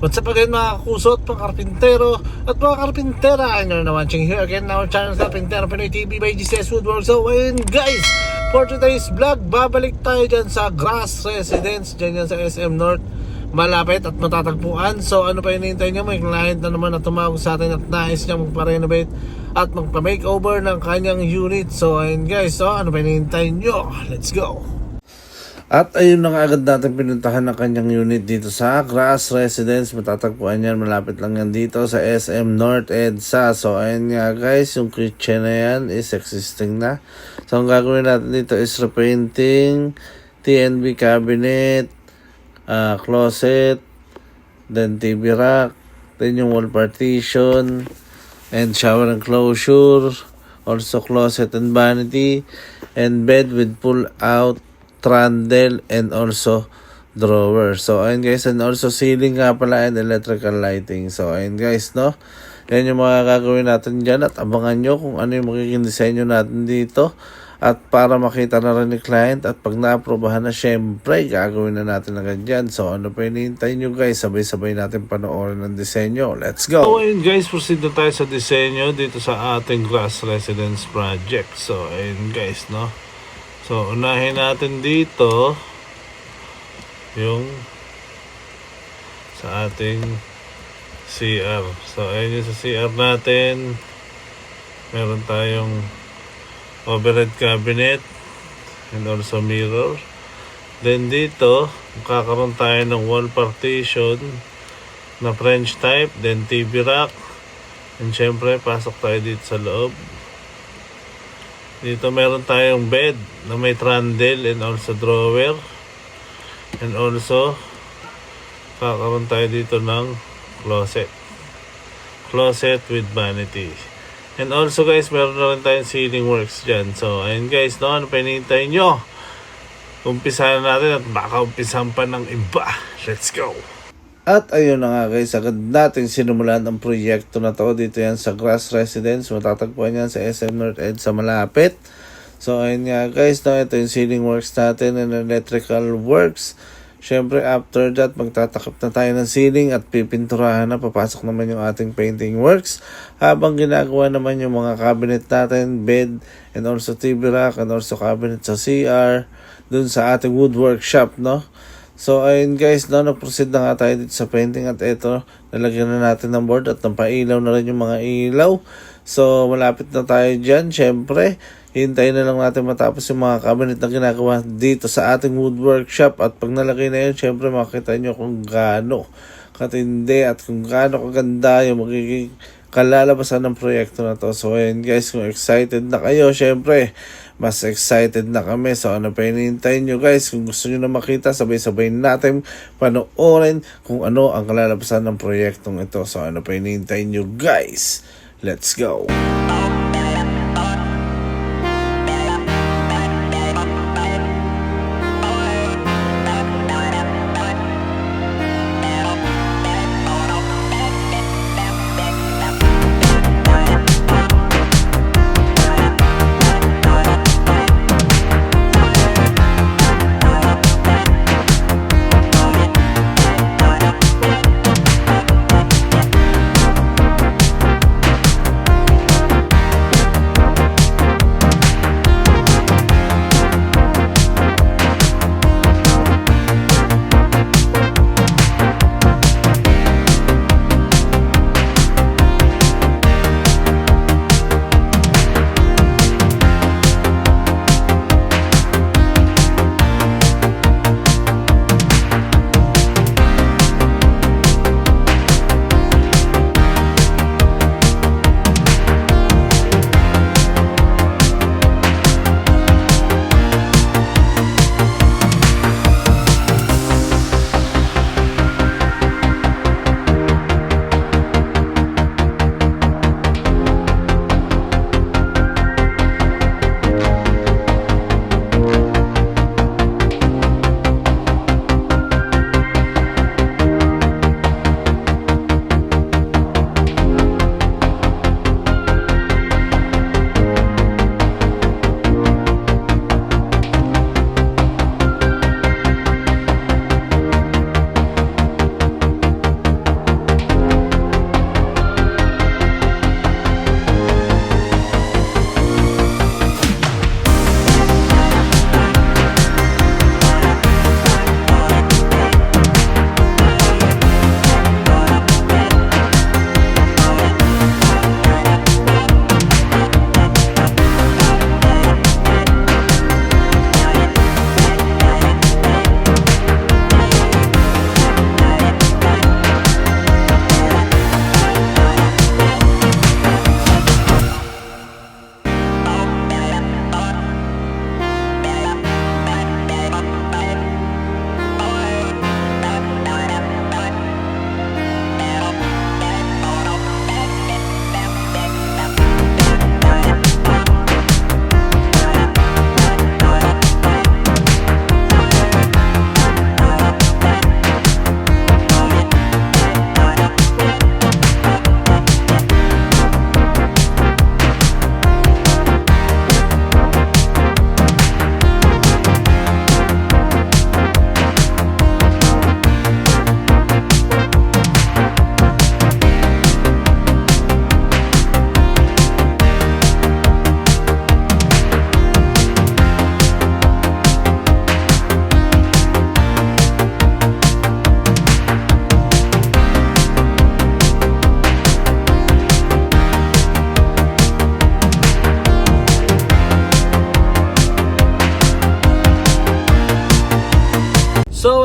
What's up again mga kusot, mga karpintero at mga karpintera, and you're now watching here again our channel Karpintero Pinoy TV by GCS Woodworks. So ayun guys, for today's vlog, babalik tayo dyan sa Grass Residence, dyan sa SM North, malapit at matatagpuan. So ano pa hinihintay nyo? May client na naman na tumawag sa atin at nais niya magpa-renovate at magpa-makeover ng kanyang unit. So ayun guys, so ano pa hinihintay nyo? Let's go! At ayun na nga agad natin pinuntahan ng kanyang unit dito sa Grass Residence. Matatagpuan yan, malapit lang yan dito sa SM North EDSA. So ayun nga guys, yung kitchen na yan is existing na. So ang gagawin natin dito is repainting, TNB cabinet, closet, then TV rack, then yung wall partition, and shower enclosure, also closet and vanity, and bed with pull out trundle and also drawer. So ayun guys, and also ceiling nga pala and electrical lighting. So ayun guys, no, yan yung mga gagawin natin dyan, at abangan nyo kung ano yung magiging disenyo natin dito, at para makita na rin ni client, at pag na-aprobahan na, syempre gagawin na natin agad dyan. So ano pa hinihintay nyo guys, sabay-sabay natin panoorin ng disenyo. Let's go! So ayun guys, proceed na tayo sa disenyo dito sa ating Grass Residence project. So ayun guys, no, so unahin natin dito yung sa ating CR. So ayun yung sa CR natin, meron tayong overhead cabinet and also mirror. Then dito magkakaroon tayo ng wall partition na French type, then TV rack, and syempre pasok tayo dito sa loob. Dito meron tayong bed na may trundle and also drawer, and also kakaroon tayo dito ng closet with vanity. And also guys, meron na rin tayong ceiling works dyan. So ayun guys, no, ano pa hinihintay nyo? Umpisahan natin, at baka umpisahan pa ng iba. Let's go! At ayun na nga guys, agad natin sinumulan ang proyekto na to. Dito yan sa Grass Residence, matatagpuan yan sa SM North EDSA malapit. So ayun nga guys, no, ito yung ceiling works natin and electrical works. Syempre after that, magtatakip na tayo ng ceiling at pipinturahan na. Papasok naman yung ating painting works, habang ginagawa naman yung mga cabinet natin, bed, and also TV rack, and also cabinet sa CR dun sa ating woodwork shop, no. So ayun guys, no, nag-proceed na nga tayo dito sa painting, at ito, nalagyan na natin ng board at napailaw na rin yung mga ilaw. So malapit na tayo dyan. Syempre, hintayin na lang natin matapos yung mga cabinet na ginagawa dito sa ating woodwork shop. At pag nalagay na yun, syempre makita nyo kung gaano katindi at kung gaano kaganda yung magiging kalalabasan ng proyekto na to. So ayun guys, kung excited na kayo, syempre mas excited na kami. So ano pa hinihintay nyo guys? Kung gusto nyo na makita, sabay-sabay natin panoorin kung ano ang kalalabasan ng proyektong ito. So ano pa hinihintay nyo guys? Let's go!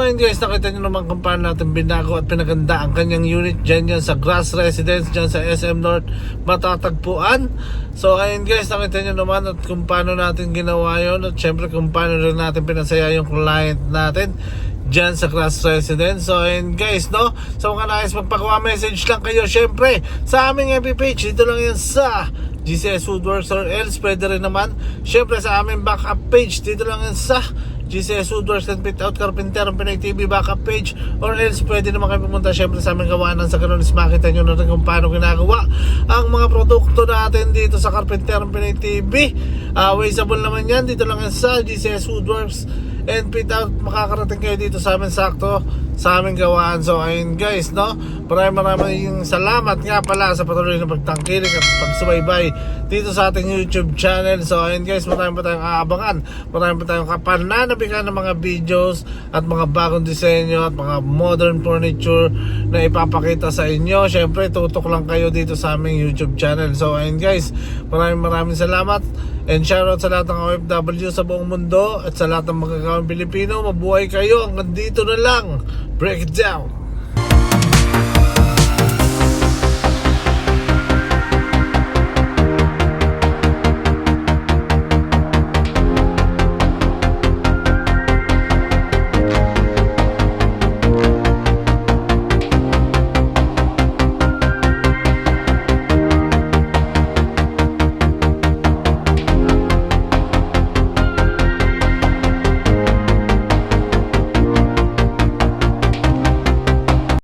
ayun guys, nakita nyo naman kung paano natin binago at pinaganda ang kanyang unit dyan sa Grass Residence, dyan sa SM North matatagpuan. So ayun guys, nakita nyo naman at kung paano natin ginawa yun, at syempre kung paano rin natin pinasaya yung client natin dyan sa Grass Residence. So ayun guys, no, sa mga nais magpagawa, message lang kayo syempre sa aming FB page. Dito lang yan sa GCS Woodworks, or else pwede rin naman syempre sa aming backup page. Dito lang yan sa GCS Woodworks and Fit Out Carpintero Pinoy TV backup page, or else pwede naman kayo pumunta syempre sa aming gawaanan sa Ganones. Makita nyo na rin kung paano ginagawa ang mga produkto natin dito sa Carpintero Pinoy TV. Wasteable naman yan. Dito lang yan sa GCS Woodworks and Fit Out. Makakarating kayo dito sa amin sakto sa aming gawaan. So ayun guys, no, maraming salamat nga pala sa patuloy na pagtangkilik at pagsubaybay dito sa ating YouTube channel. So ayun guys, marami pa tayong aabangan, marami pa tayong kapananabikan ng mga videos at mga bagong disenyo at mga modern furniture na ipapakita sa inyo. Syempre tutok lang kayo dito sa aming YouTube channel. So ayun guys, maraming salamat, and shoutout sa lahat ng OFW sa buong mundo at sa lahat ng magagawang Pilipino. Mabuhay kayo, hanggang dito na lang. Break it down.